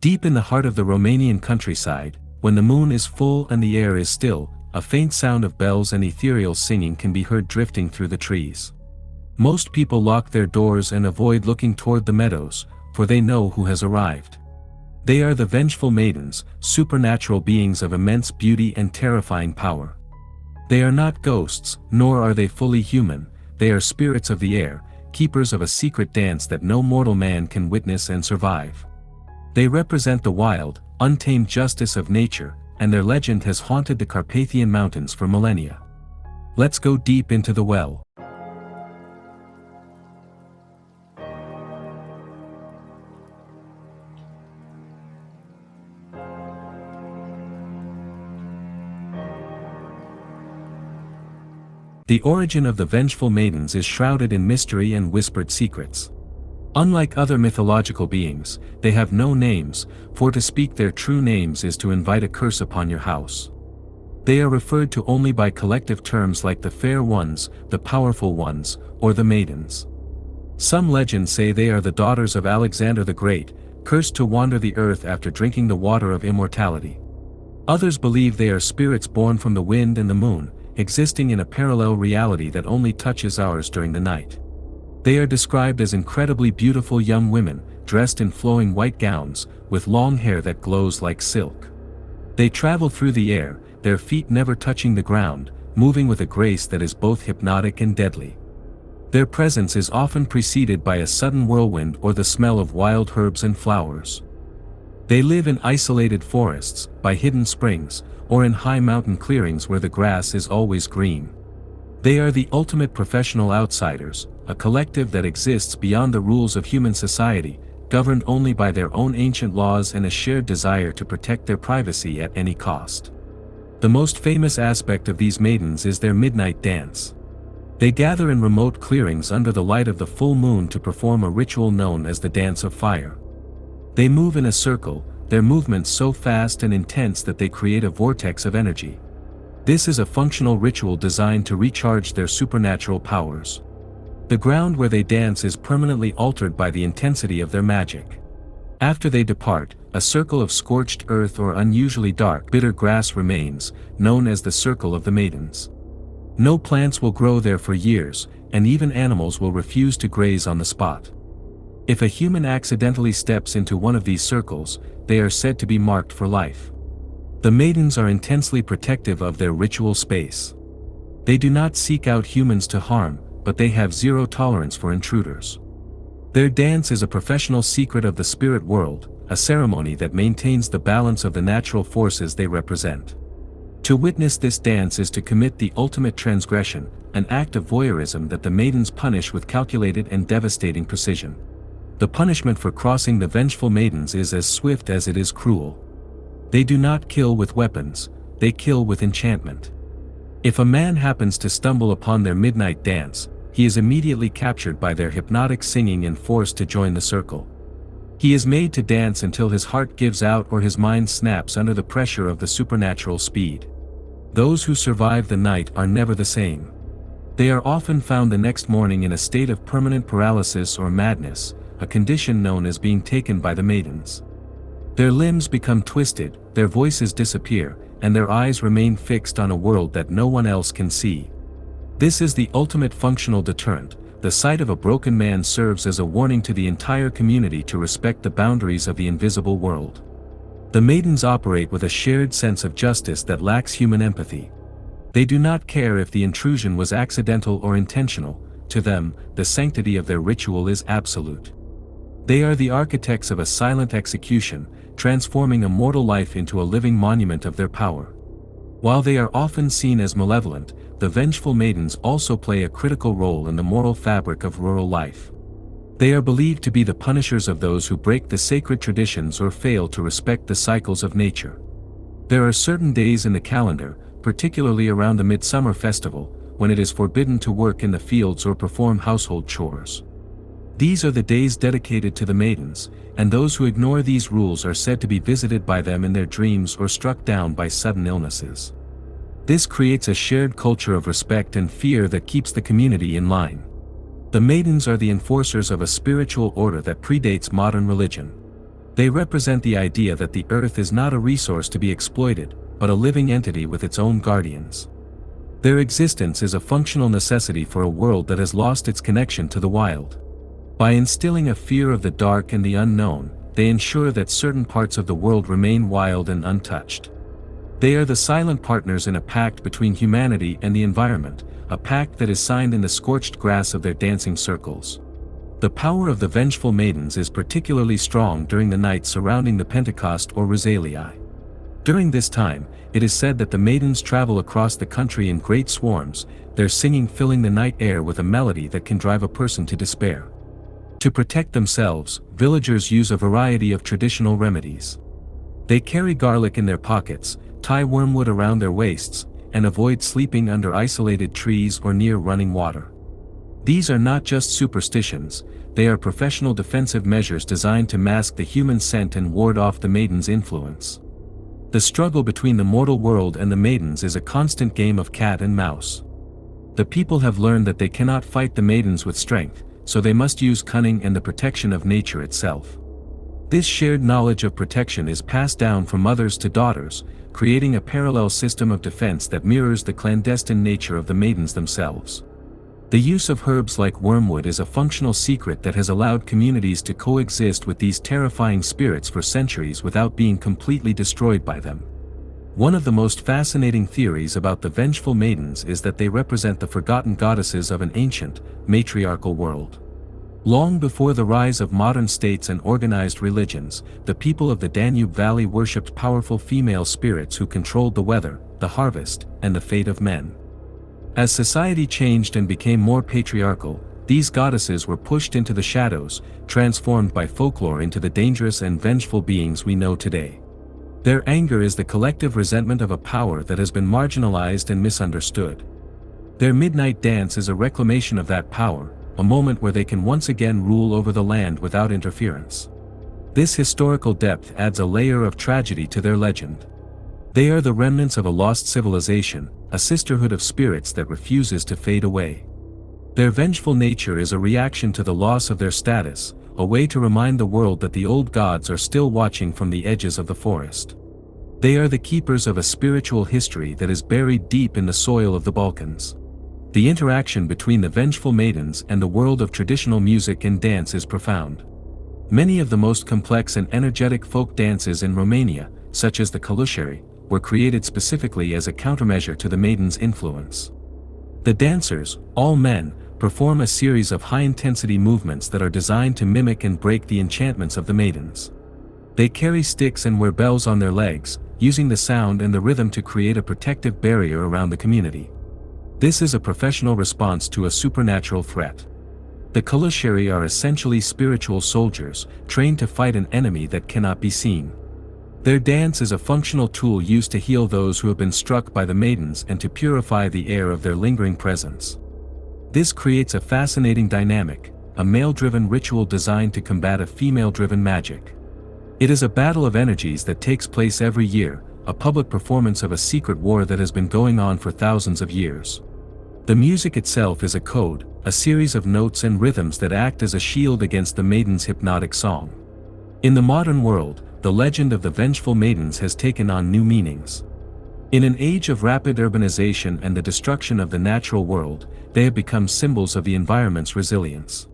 Deep in the heart of the Romanian countryside, when the moon is full and the air is still, a faint sound of bells and ethereal singing can be heard drifting through the trees. Most people lock their doors and avoid looking toward the meadows, for they know who has arrived. They are the vengeful maidens, supernatural beings of immense beauty and terrifying power. They are not ghosts, nor are they fully human, they are spirits of the air, keepers of a secret dance that no mortal man can witness and survive. They represent the wild, untamed justice of nature, and their legend has haunted the Carpathian mountains for millennia. Let's go deep into the well. The origin of the vengeful maidens is shrouded in mystery and whispered secrets. Unlike other mythological beings, they have no names, for to speak their true names is to invite a curse upon your house. They are referred to only by collective terms like the fair ones, the powerful ones, or the maidens. Some legends say they are the daughters of Alexander the Great, cursed to wander the earth after drinking the water of immortality. Others believe they are spirits born from the wind and the moon, existing in a parallel reality that only touches ours during the night. They are described as incredibly beautiful young women, dressed in flowing white gowns, with long hair that glows like silk. They travel through the air, their feet never touching the ground, moving with a grace that is both hypnotic and deadly. Their presence is often preceded by a sudden whirlwind or the smell of wild herbs and flowers. They live in isolated forests, by hidden springs, or in high mountain clearings where the grass is always green. They are the ultimate professional outsiders, a collective that exists beyond the rules of human society, governed only by their own ancient laws and a shared desire to protect their privacy at any cost. The most famous aspect of these maidens is their midnight dance. They gather in remote clearings under the light of the full moon to perform a ritual known as the Dance of Fire. They move in a circle, their movements so fast and intense that they create a vortex of energy. This is a functional ritual designed to recharge their supernatural powers. The ground where they dance is permanently altered by the intensity of their magic. After they depart, a circle of scorched earth or unusually dark, bitter grass remains, known as the Circle of the Maidens. No plants will grow there for years, and even animals will refuse to graze on the spot. If a human accidentally steps into one of these circles, they are said to be marked for life. The maidens are intensely protective of their ritual space. They do not seek out humans to harm, but they have zero tolerance for intruders. Their dance is a professional secret of the spirit world, a ceremony that maintains the balance of the natural forces they represent. To witness this dance is to commit the ultimate transgression, an act of voyeurism that the maidens punish with calculated and devastating precision. The punishment for crossing the vengeful maidens is as swift as it is cruel. They do not kill with weapons, they kill with enchantment. If a man happens to stumble upon their midnight dance, he is immediately captured by their hypnotic singing and forced to join the circle. He is made to dance until his heart gives out or his mind snaps under the pressure of the supernatural speed. Those who survive the night are never the same. They are often found the next morning in a state of permanent paralysis or madness, a condition known as being taken by the maidens. Their limbs become twisted, their voices disappear, and their eyes remain fixed on a world that no one else can see. This is the ultimate functional deterrent. The sight of a broken man serves as a warning to the entire community to respect the boundaries of the invisible world. The maidens operate with a shared sense of justice that lacks human empathy. They do not care if the intrusion was accidental or intentional. To them, the sanctity of their ritual is absolute. They are the architects of a silent execution, transforming a mortal life into a living monument of their power. While they are often seen as malevolent, the vengeful maidens also play a critical role in the moral fabric of rural life. They are believed to be the punishers of those who break the sacred traditions or fail to respect the cycles of nature. There are certain days in the calendar, particularly around the midsummer festival, when it is forbidden to work in the fields or perform household chores. These are the days dedicated to the maidens, and those who ignore these rules are said to be visited by them in their dreams or struck down by sudden illnesses. This creates a shared culture of respect and fear that keeps the community in line. The maidens are the enforcers of a spiritual order that predates modern religion. They represent the idea that the earth is not a resource to be exploited, but a living entity with its own guardians. Their existence is a functional necessity for a world that has lost its connection to the wild. By instilling a fear of the dark and the unknown, they ensure that certain parts of the world remain wild and untouched. They are the silent partners in a pact between humanity and the environment, a pact that is signed in the scorched grass of their dancing circles. The power of the vengeful maidens is particularly strong during the night surrounding the Pentecost or Rusalii. During this time, it is said that the maidens travel across the country in great swarms, their singing filling the night air with a melody that can drive a person to despair. To protect themselves, villagers use a variety of traditional remedies. They carry garlic in their pockets, tie wormwood around their waists, and avoid sleeping under isolated trees or near running water. These are not just superstitions, they are professional defensive measures designed to mask the human scent and ward off the maiden's influence. The struggle between the mortal world and the maidens is a constant game of cat and mouse. The people have learned that they cannot fight the maidens with strength, so they must use cunning and the protection of nature itself. This shared knowledge of protection is passed down from mothers to daughters, creating a parallel system of defense that mirrors the clandestine nature of the maidens themselves. The use of herbs like wormwood is a functional secret that has allowed communities to coexist with these terrifying spirits for centuries without being completely destroyed by them. One of the most fascinating theories about the vengeful maidens is that they represent the forgotten goddesses of an ancient, matriarchal world. Long before the rise of modern states and organized religions, the people of the Danube Valley worshipped powerful female spirits who controlled the weather, the harvest, and the fate of men. As society changed and became more patriarchal, these goddesses were pushed into the shadows, transformed by folklore into the dangerous and vengeful beings we know today. Their anger is the collective resentment of a power that has been marginalized and misunderstood. Their midnight dance is a reclamation of that power, a moment where they can once again rule over the land without interference. This historical depth adds a layer of tragedy to their legend. They are the remnants of a lost civilization, a sisterhood of spirits that refuses to fade away. Their vengeful nature is a reaction to the loss of their status, a way to remind the world that the old gods are still watching from the edges of the forest. They are the keepers of a spiritual history that is buried deep in the soil of the Balkans. The interaction between the vengeful maidens and the world of traditional music and dance is profound. Many of the most complex and energetic folk dances in Romania, such as the Călușari, were created specifically as a countermeasure to the maidens' influence. The dancers, all men, perform a series of high-intensity movements that are designed to mimic and break the enchantments of the maidens. They carry sticks and wear bells on their legs, using the sound and the rhythm to create a protective barrier around the community. This is a professional response to a supernatural threat. The Călușari are essentially spiritual soldiers, trained to fight an enemy that cannot be seen. Their dance is a functional tool used to heal those who have been struck by the maidens and to purify the air of their lingering presence. This creates a fascinating dynamic, a male-driven ritual designed to combat a female-driven magic. It is a battle of energies that takes place every year, a public performance of a secret war that has been going on for thousands of years. The music itself is a code, a series of notes and rhythms that act as a shield against the maidens' hypnotic song. In the modern world, the legend of the vengeful maidens has taken on new meanings. In an age of rapid urbanization and the destruction of the natural world, they have become symbols of the environment's resilience.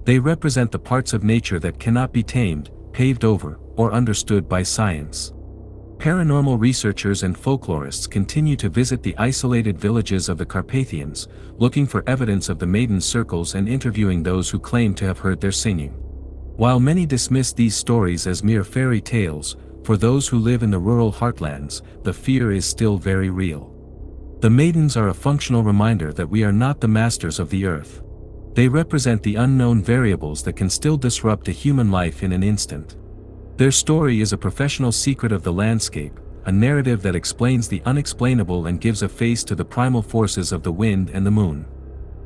They represent the parts of nature that cannot be tamed, paved over, or understood by science. Paranormal researchers and folklorists continue to visit the isolated villages of the Carpathians, looking for evidence of the maiden circles and interviewing those who claim to have heard their singing. While many dismiss these stories as mere fairy tales, for those who live in the rural heartlands, the fear is still very real. The maidens are a functional reminder that we are not the masters of the earth. They represent the unknown variables that can still disrupt a human life in an instant. Their story is a professional secret of the landscape, a narrative that explains the unexplainable and gives a face to the primal forces of the wind and the moon.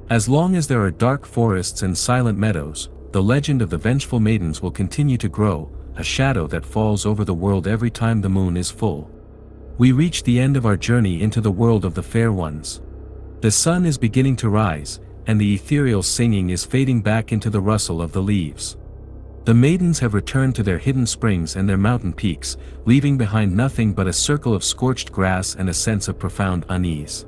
As long as there are dark forests and silent meadows, the legend of the vengeful maidens will continue to grow, a shadow that falls over the world every time the moon is full. We reach the end of our journey into the world of the fair ones. The sun is beginning to rise, and the ethereal singing is fading back into the rustle of the leaves. The maidens have returned to their hidden springs and their mountain peaks, leaving behind nothing but a circle of scorched grass and a sense of profound unease.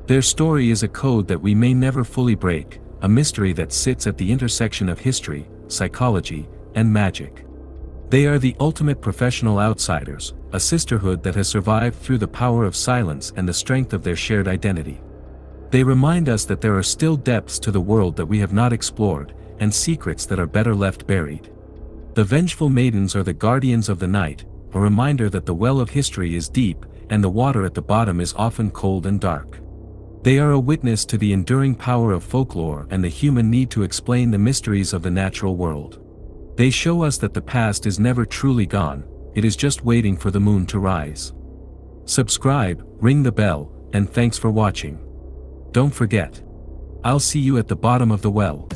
Their story is a code that we may never fully break, a mystery that sits at the intersection of history, psychology, and magic. They are the ultimate professional outsiders, a sisterhood that has survived through the power of silence and the strength of their shared identity. They remind us that there are still depths to the world that we have not explored, and secrets that are better left buried. The vengeful maidens are the guardians of the night, a reminder that the well of history is deep, and the water at the bottom is often cold and dark. They are a witness to the enduring power of folklore and the human need to explain the mysteries of the natural world. They show us that the past is never truly gone, it is just waiting for the moon to rise. Subscribe, ring the bell, and thanks for watching. Don't forget. I'll see you at the bottom of the well.